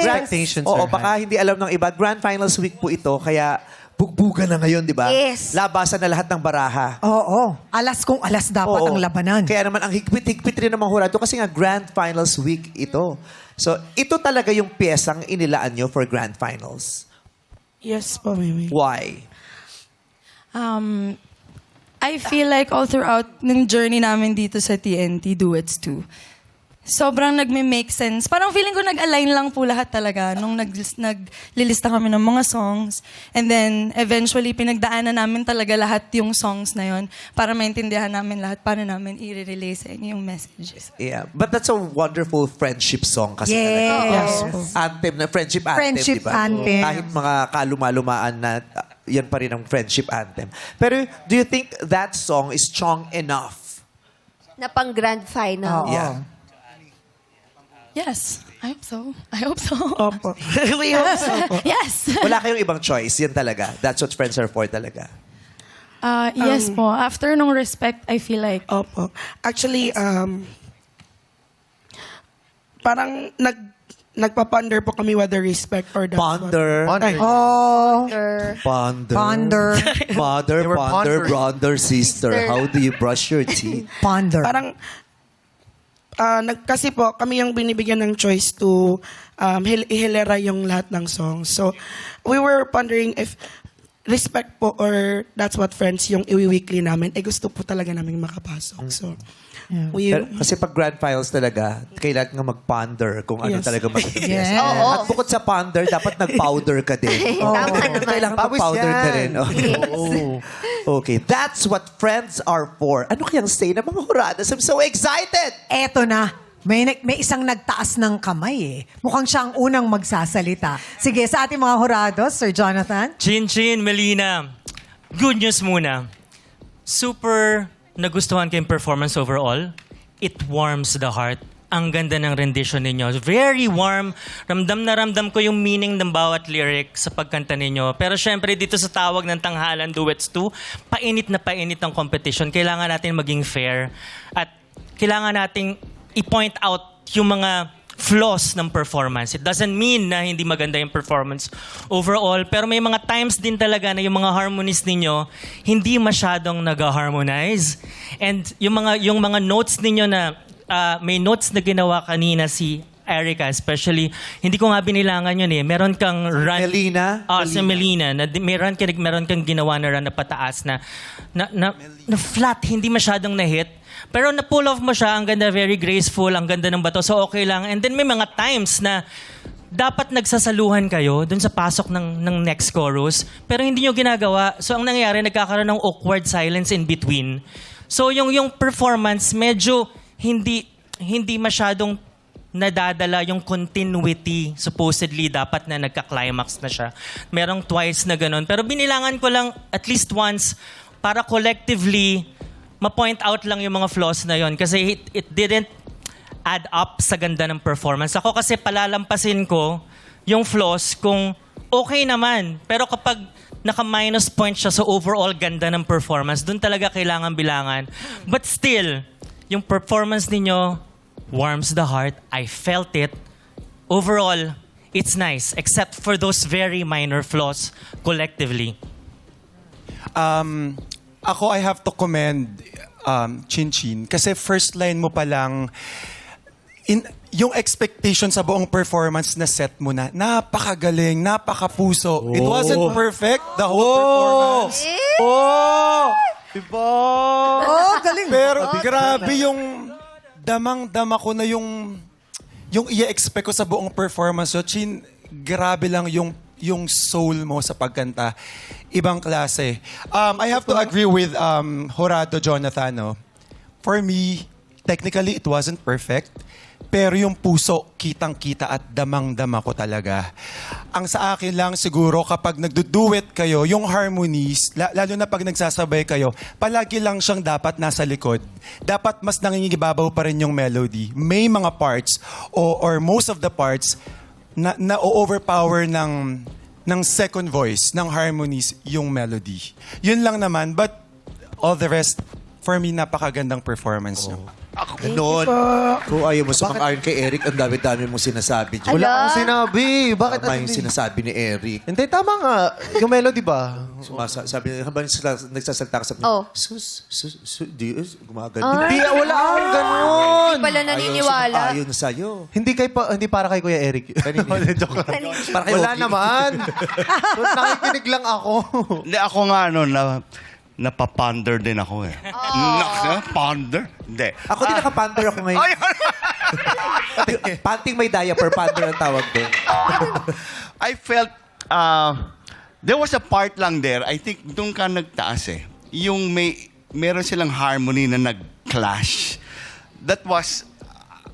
expectations Oo, are high. baka hindi alam ng iba. Grand Finals week po ito, kaya bugbugan na ngayon, di ba? Yes. Labasan na lahat ng baraha. Oo. Alas kung alas dapat Oo. ang labanan. Kaya naman, ang higpit-higpit rin ng mga hurado kasi nga Grand Finals week ito. So, ito talaga yung piyesang inilaan nyo for Grand Finals. Yes po, Mimi. Why? I feel like all throughout ng journey namin dito sa TNT Duets 2, sobrang nagme-make sense. Parang feeling ko nag-align lang po lahat talaga nung naglilista kami ng mga songs. And then, eventually, pinagdaanan namin talaga lahat yung songs na yon para maintindihan namin lahat paano namin i-relay sa inyo yung messages. Yeah. But that's a wonderful friendship song kasi Yes. talaga. Anthem na, friendship anthem, Friendship di ba? anthem. Kahit mga kaluma-lumaan na, yan pa rin ang friendship anthem. Pero, do you think that song is strong enough? Na pang grand final. Oo. Yeah. Yes, I hope so. I hope so. Opo. We hope so po. Yes. Wala kayong ibang choice. Yan talaga. That's what friends are for talaga. Yes po. After nung respect, I feel like Opo. Actually, parang nagpa-ponder po kami whether respect or that's Ponder. Ponder. Oh. Ponder. Ponder. Mother, They were ponder, pondering. brother, sister. How do you brush your teeth? Ponder. Parang, kasi po, kami yung binibigyan ng choice to ihilera yung lahat ng songs. So, we were pondering if respect po or that's what friends yung iwi-weekly namin, gusto po talaga namin makapasok. So, we... Kasi pag grand finals talaga, kailangan nga mag-ponder kung ano Yes. talaga magiging Yes. yes. Oo. At bukod sa ponder, dapat nag-powder ka din. Tama naman. Kailangan Pawis mag-powder ka yan. rin. Okay, that's what friends are for. Ano kayang say ng mga huradas? I'm so excited! Eto na. May isang nagtaas ng kamay eh. Mukhang siya ang unang magsasalita. Sige, sa ating mga hurados, Sir Jonathan. Chin, Melina. Good news muna. Super nagustuhan ko yung performance overall. It warms the heart. Ang ganda ng rendition ninyo. Very warm. Ramdam na ramdam ko yung meaning ng bawat lyric sa pagkanta ninyo. Pero syempre, dito sa Tawag ng Tanghalan Duets 2, painit na painit ang competition. Kailangan natin maging fair. At kailangan nating i-point out yung mga flaws ng performance. It doesn't mean na hindi maganda yung performance overall, pero may mga times din talaga na yung mga harmonies ninyo hindi masyadong nag-harmonize. And yung mga notes ninyo na may notes na ginawa kanina si Erica, especially, hindi ko nga binilangan yun eh. Meron kang run... Melina? Si Melina. Na, meron kang ginawa na run na pataas na flat, hindi masyadong na-hit. Pero na-pull off mo siya, ang ganda, very graceful, ang ganda ng bato, so okay lang. And then may mga times na dapat nagsasaluhan kayo dun sa pasok ng next chorus, pero hindi nyo ginagawa. So ang nangyayari, nagkakaroon ng awkward silence in between. So yung performance, medyo hindi masyadong nadadala yung continuity. Supposedly, dapat na nagka-climax na siya. Merong twice na ganun. Pero binilangan ko lang at least once para collectively ma-point out lang yung mga flaws na yon kasi it didn't add up sa ganda ng performance. Ako kasi palalampasin ko yung flaws kung okay naman. Pero kapag naka-minus point siya sa overall ganda ng performance, dun talaga kailangan bilangan. But still, yung performance ninyo warms the heart. I felt it. Overall, it's nice. Except for those very minor flaws collectively. Ako, I have to commend Chin kasi first line mo pa lang, yung expectation sa buong performance na set mo na, napakagaling, napakapuso. It wasn't perfect, the whole performance. Diba? Oh, galing. Pero grabe yung damang-dama ko na yung i-expect ko sa buong performance. So, Chin, grabe lang yung soul mo sa pagkanta. Ibang klase. I have to agree with Horado Jonathan. No? For me, technically, it wasn't perfect. Pero yung puso, kitang-kita at damang-dama ko talaga. Ang sa akin lang siguro, kapag nagduduet kayo, yung harmonies, lalo na pag nagsasabay kayo, palagi lang siyang dapat nasa likod. Dapat mas nangingibabaw pa rin yung melody. May mga parts, or most of the parts, na overpower ng second voice, ng harmonies, yung melody. Yun lang naman, but all the rest, for me, napakagandang performance niyo. Ganon. Kung ayaw mo sumang-ayon kay Eric, ang dami-dami mong sinasabi dyan. Ala. Wala akong sinabi. Bakit? Tama yung sinasabi ni Eric. Hindi, tama nga. Yung melody ba? Sabi, habang nagsasalita ka sa... Oh. Gumagano. Hindi, wala akong ganun. Hindi pala naniniwala. Ayon sa'yo. Hindi para kay Kuya Eric. Joke lang. Para kay Wala Ogie. naman. Nakikinig lang ako. Hindi, ako nga, napaponder din ako eh. Ponder? Hindi. Ako din nakapander ako ngayon. Panting may diaper, pander ang tawag doon. I felt, there was a part lang there, I think doon ka nagtaas eh. Yung meron silang harmony na nag-clash. That was,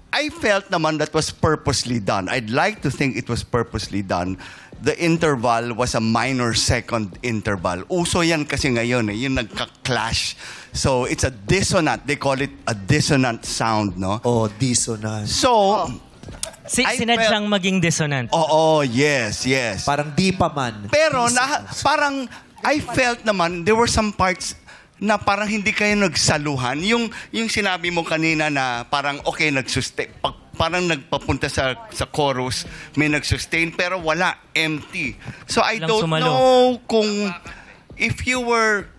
I felt naman that was purposely done. I'd like to think it was purposely done. The interval was a minor second interval. Uso yan kasi ngayon eh, yung nagka-clash. So, it's a dissonant. They call it a dissonant sound, no? Oh, dissonance. So, I Sinadyang maging dissonant. oo, yes. Parang di pa man. Pero parang I felt naman there were some parts na parang hindi kayo nagsaluhan. Yung sinabi mo kanina na parang okay nagsustain, parang nagpapunta sa chorus, may nagsustain pero wala, empty. So I Walang don't sumalo. know kung if you were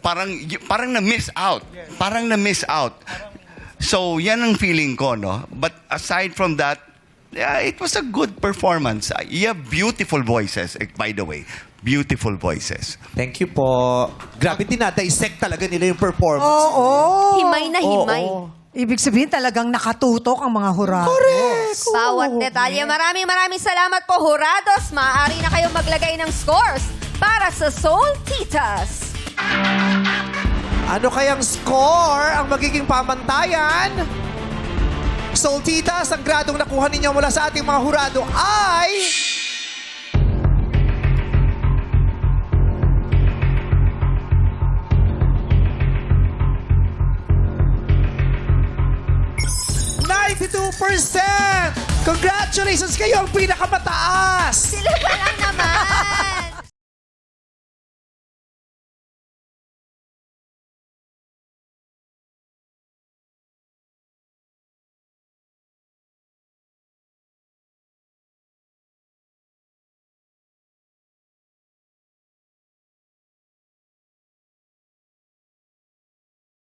parang na-miss out. Parang na-miss out. So yan ang feeling ko, no? But aside from that, yeah, it was a good performance. You have beautiful voices, by the way. Beautiful voices. Thank you po. Grabe, dinadissect talaga nila yung performance. Oo. Himay na himay. Ibig sabihin talagang nakatutok ang mga hurado. Correct. Bawat detalye. Maraming salamat po, Jurados. Maaari na kayong maglagay ng scores para sa Soul Titas. Ano kayang score ang magiging pamantayan? Soul Titas, ang gradong nakuha ninyo mula sa ating mga hurado ay... %! Congratulations, kayo ang pinakamataas! Sila pa lang naman.